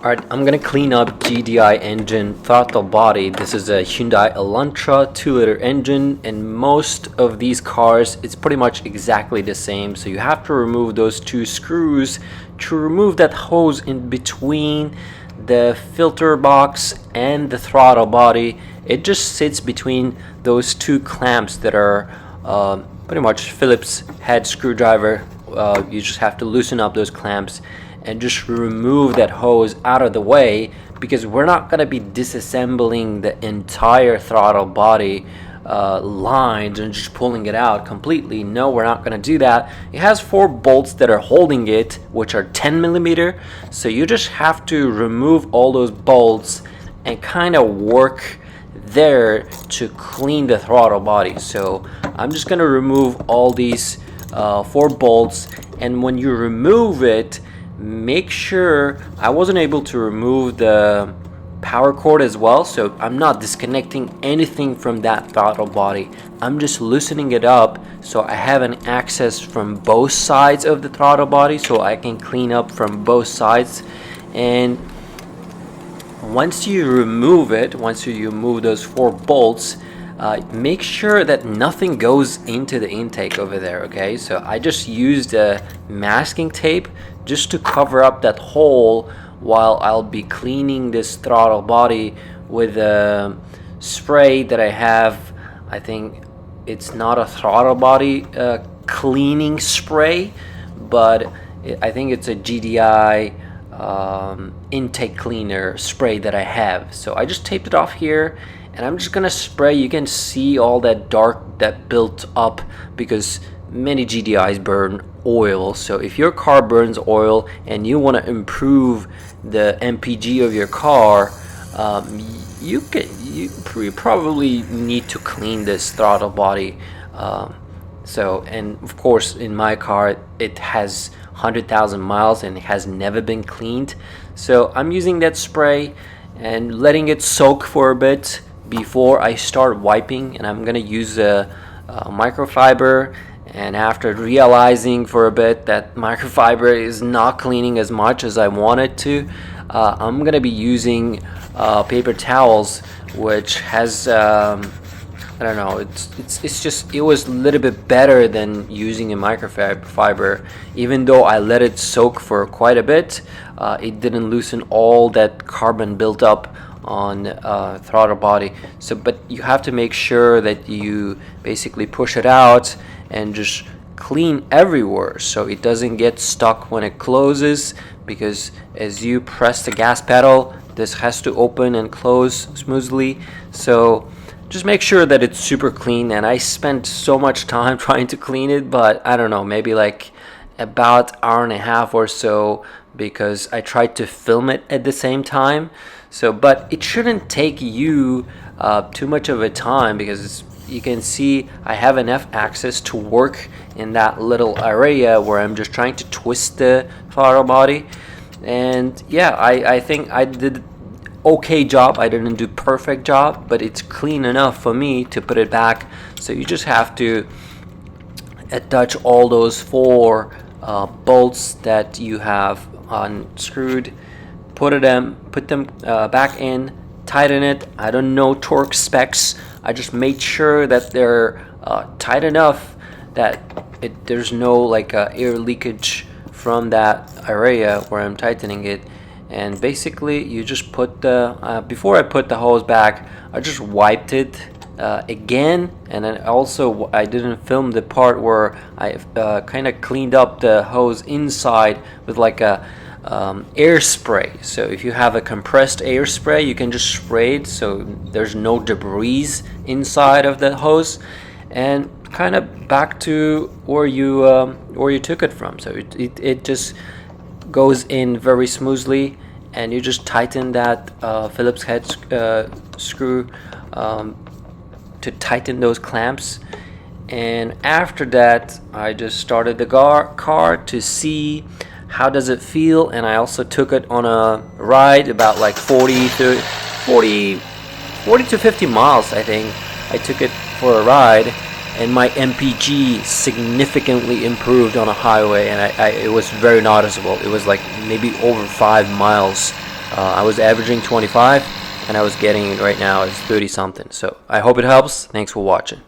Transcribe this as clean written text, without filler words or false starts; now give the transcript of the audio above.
Alright, I'm gonna clean up GDI engine throttle body. This is a Hyundai Elantra 2-liter engine, and most of these cars it's pretty much exactly the same. So you have to remove those two screws to remove that hose in between the filter box and the throttle body. It just sits between those two clamps that are pretty much Phillips head screwdriver. You just have to loosen up those clamps and just remove that hose out of the way, because we're not going to be disassembling the entire throttle body lines and just pulling it out completely. No, we're not going to do that. It has 4 bolts that are holding it, which are 10 millimeter, so you just have to remove all those bolts and kind of work there to clean the throttle body. So I'm just going to remove all these 4 bolts, and when you remove it, make sure I wasn't able to remove the power cord as well, so I'm not disconnecting anything from that throttle body. I'm just loosening it up so I have an access from both sides of the throttle body, so I can clean up from both sides. And once you remove those 4 bolts, make sure that nothing goes into the intake over there. Okay, so I just used a masking tape just to cover up that hole while I'll be cleaning this throttle body with a spray that I have. I think it's not a throttle body cleaning spray, but I think it's a GDI intake cleaner spray that I have. So I just taped it off here, and I'm just gonna spray. You can see all that dark that built up because many GDIs burn oil. So if your car burns oil and you want to improve the MPG of your car, you probably need to clean this throttle body. And of course, in my car, it has 100,000 miles and it has never been cleaned. So I'm using that spray and letting it soak for a bit before I start wiping. And I'm gonna use a microfiber. And after realizing for a bit that microfiber is not cleaning as much as I want it to, I'm going to be using paper towels, which has, I don't know, it was a little bit better than using a microfiber. Even though I let it soak for quite a bit, it didn't loosen all that carbon built up on throttle body. So, but you have to make sure that you basically push it out and just clean everywhere so it doesn't get stuck when it closes, because as you press the gas pedal, this has to open and close smoothly. So just make sure that it's super clean. And I spent so much time trying to clean it, but I don't know, maybe like about hour and a half or so, because I tried to film it at the same time. So, but it shouldn't take you too much of a time, because you can see I have enough access to work in that little area where I'm just trying to twist the throttle body. And yeah, I think I did okay job. I didn't do perfect job, but it's clean enough for me to put it back. So you just have to attach all those 4 bolts that you have unscrewed, put them back in, tighten it. I don't know torque specs. I just made sure that they're tight enough that there's no like air leakage from that area where I'm tightening it. And basically you just put the before I put the hose back, I just wiped it again. And then also I didn't film the part where I kind of cleaned up the hose inside with like a air spray. So if you have a compressed air spray, you can just spray it so there's no debris inside of the hose, and kind of back to where you took it from. So it just goes in very smoothly, and you just tighten that Phillips head screw to tighten those clamps. And after that, I just started the car to see how does it feel. And I also took it on a ride about like 40 to 50 miles. I think I took it for a ride, and my MPG significantly improved on a highway, and it was very noticeable. It was like maybe over 5 miles I was averaging 25, and I was getting right now is 30 something. So I hope it helps. Thanks for watching.